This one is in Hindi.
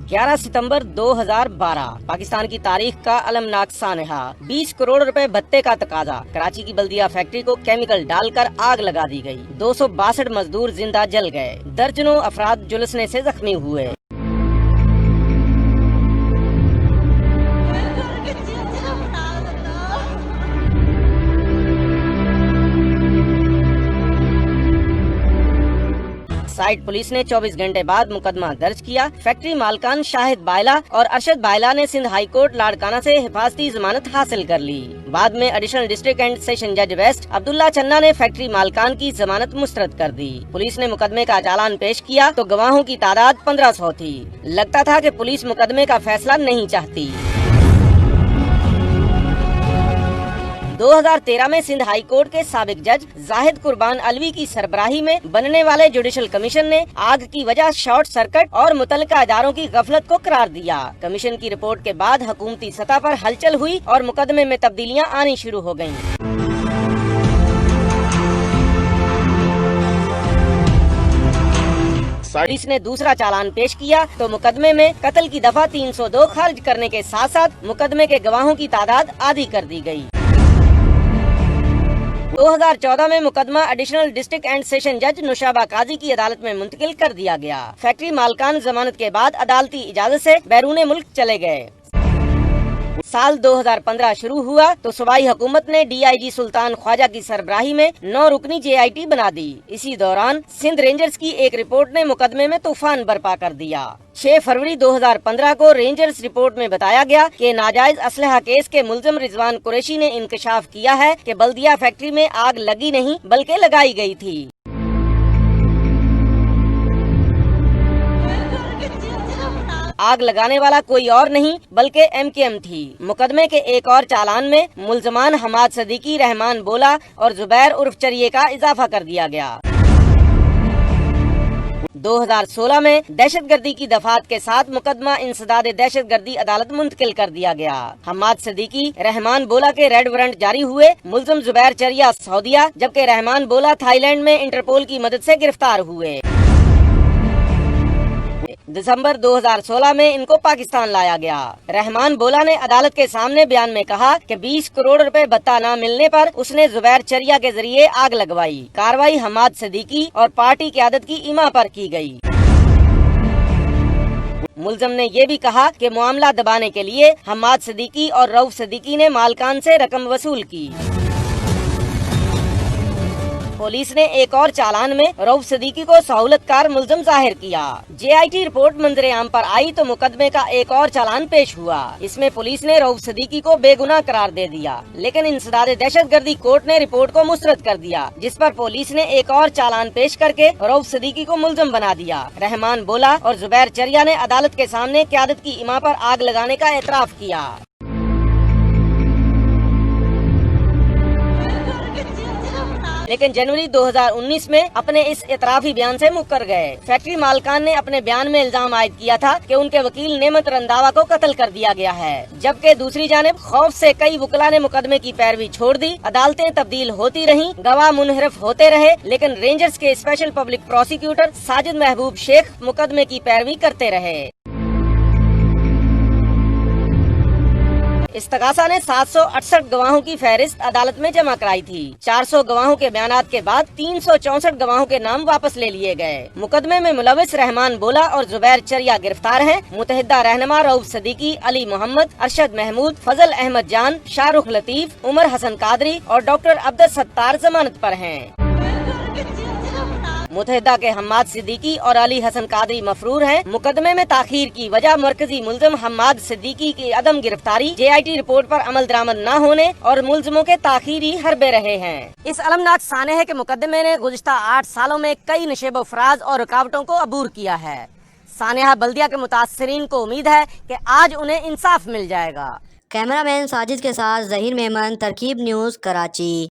11 सितंबर 2012 पाकिस्तान की तारीख का अलमनाक सानहा। 20 करोड़ रुपए भत्ते का तकाजा। कराची की बल्दिया फैक्ट्री को केमिकल डालकर आग लगा दी गई। 262 मजदूर जिंदा जल गए। दर्जनों अफराद झुलसने से जख्मी हुए। साइट पुलिस ने 24 घंटे बाद मुकदमा दर्ज किया। फैक्ट्री मालकान शाहिद बायला और अरशद बायला ने सिंध हाई कोर्ट लाड़काना से हिफाजती जमानत हासिल कर ली। बाद में एडिशनल डिस्ट्रिक्ट एंड सेशन जज वेस्ट अब्दुल्ला चन्ना ने फैक्ट्री मालकान की जमानत मुस्तरद कर दी। पुलिस ने मुकदमे का चालान पेश किया तो गवाहों की तादाद 1500 थी। लगता था कि पुलिस मुकदमे का फैसला नहीं चाहती। 2013 में सिंध हाई कोर्ट के साबिक जज जाहिद कुर्बान अलवी की सरबराही में बनने वाले जुडिशल कमीशन ने आग की वजह शॉर्ट सर्किट और मुतल्लिका इदारों की गफलत को करार दिया। कमीशन की रिपोर्ट के बाद हुकूमती सतह पर हलचल हुई और मुकदमे में तब्दीलियां आनी शुरू हो गयीं। पुलिस ने दूसरा चालान पेश किया तो मुकदमे में कत्ल की दफा 302 खारिज करने के साथ साथ मुकदमे के गवाहों की तादाद आधी कर दी गई। 2014 में मुकदमा एडिशनल डिस्ट्रिक्ट एंड सेशन जज नुशाबा काजी की अदालत में मुंतकिल कर दिया गया। फैक्ट्री मालकान जमानत के बाद अदालती इजाजत से बैरून मुल्क चले गए। साल 2015 शुरू हुआ तो सूबाई हुकूमत ने DIG सुल्तान ख्वाजा की सरबराही में 9 रुकनी JIT बना दी। इसी दौरान सिंध रेंजर्स की एक रिपोर्ट ने मुकदमे में तूफान बर्पा कर दिया। 6 फरवरी 2015 को रेंजर्स रिपोर्ट में बताया गया कि नाजायज असलहा केस के मुल्जिम रिजवान कुरैशी ने इंकशाफ किया है कि बल्दिया फैक्ट्री में आग लगी नहीं बल्कि लगाई गई थी। आग लगाने वाला कोई और नहीं बल्कि MKM थी। मुकदमे के एक और चालान में मुल्जमान हमाद सदीकी, रहमान बोला और जुबैर उर्फ चरिये का इजाफा कर दिया गया। 2016 में दहशतगर्दी की दफात के साथ मुकदमा इंसदाद दहशतगर्दी अदालत मुंतकिल कर दिया गया। हमाद सदीकी, रहमान बोला के रेड वारंट जारी हुए। मुल्जिम जुबैर चरिया सऊदिया जबकि रहमान बोला थाईलैंड में इंटरपोल की मदद से गिरफ्तार हुए। दिसंबर 2016 में इनको पाकिस्तान लाया गया। रहमान बोला ने अदालत के सामने बयान में कहा कि 20 करोड़ रुपए भत्ता न मिलने पर उसने जुबैर चरिया के जरिए आग लगवाई। कार्रवाई हमाद सदीकी और पार्टी क़यादत की इमा पर की गई। मुल्जिम ने ये भी कहा कि मामला दबाने के लिए हमाद सदीकी और रऊफ सदीकी ने मालकान से रकम वसूल की। पुलिस ने एक और चालान में रऊफ सदीकी को सहूलतकार मुल्जिम जाहिर किया। JIT रिपोर्ट मंजरे आम पर आई तो मुकदमे का एक और चालान पेश हुआ। इसमें पुलिस ने रऊफ सदीकी को बेगुनाह करार दे दिया, लेकिन इंसदाद दहशतगर्दी कोर्ट ने रिपोर्ट को मुस्तरद कर दिया, जिस पर पुलिस ने एक और चालान पेश करके रऊफ सदीकी को मुल्जिम बना दिया। रहमान बोला और जुबैर चरिया ने अदालत के सामने क़यादत की इमा पर आग लगाने का एतराफ किया। लेकिन जनवरी 2019 में अपने इस एतराफी बयान से मुकर गए। फैक्ट्री मालकान ने अपने बयान में इल्जाम आयद किया था कि उनके वकील नेमत रंधावा को कत्ल कर दिया गया है, जबकि दूसरी जानिब खौफ से कई वकला ने मुकदमे की पैरवी छोड़ दी। अदालतें तब्दील होती रहीं, गवाह मुनहरफ होते रहे, लेकिन रेंजर्स के स्पेशल पब्लिक प्रोसिक्यूटर साजिद महबूब शेख मुकदमे की पैरवी करते रहे। इस्तगासा ने 768 गवाहों की फहरिस्त अदालत में जमा कराई थी। 400 गवाहों के बयानात के बाद 364 गवाहों के नाम वापस ले लिए गए। मुकदमे में मुलविस रहमान बोला और जुबैर चरिया गिरफ्तार हैं। मुतहिदा रहनुमा रऊफ सदीकी, अली मोहम्मद, अरशद महमूद, फजल अहमद जान, शाहरुख लतीफ, उमर हसन कादरी और डॉक्टर अब्दुल सत्तार जमानत पर हैं। मुतहिदा के हम्माद सिद्दीकी और अली हसन कादरी मफरूर हैं। मुकदमे में ताखीर की वजह मरकजी मुल्जिम हम्माद सिद्दीकी की अदम गिरफ्तारी, JIT रिपोर्ट पर अमल दरामद न होने और मुल्जिमों के ताखीरी हरबे रहे हैं। इस अलमनाक सानहे के मुकदमे ने गुज़िश्ता 8 सालों में कई नशेबो फराज और रुकावटों को अबूर किया है। सानहा बल्दिया के मुतासरीन को उम्मीद है कि आज उन्हें इंसाफ मिल जाएगा। कैमरामैन साजिद के साथ जहीर मेमन, तरकीब न्यूज़, कराची।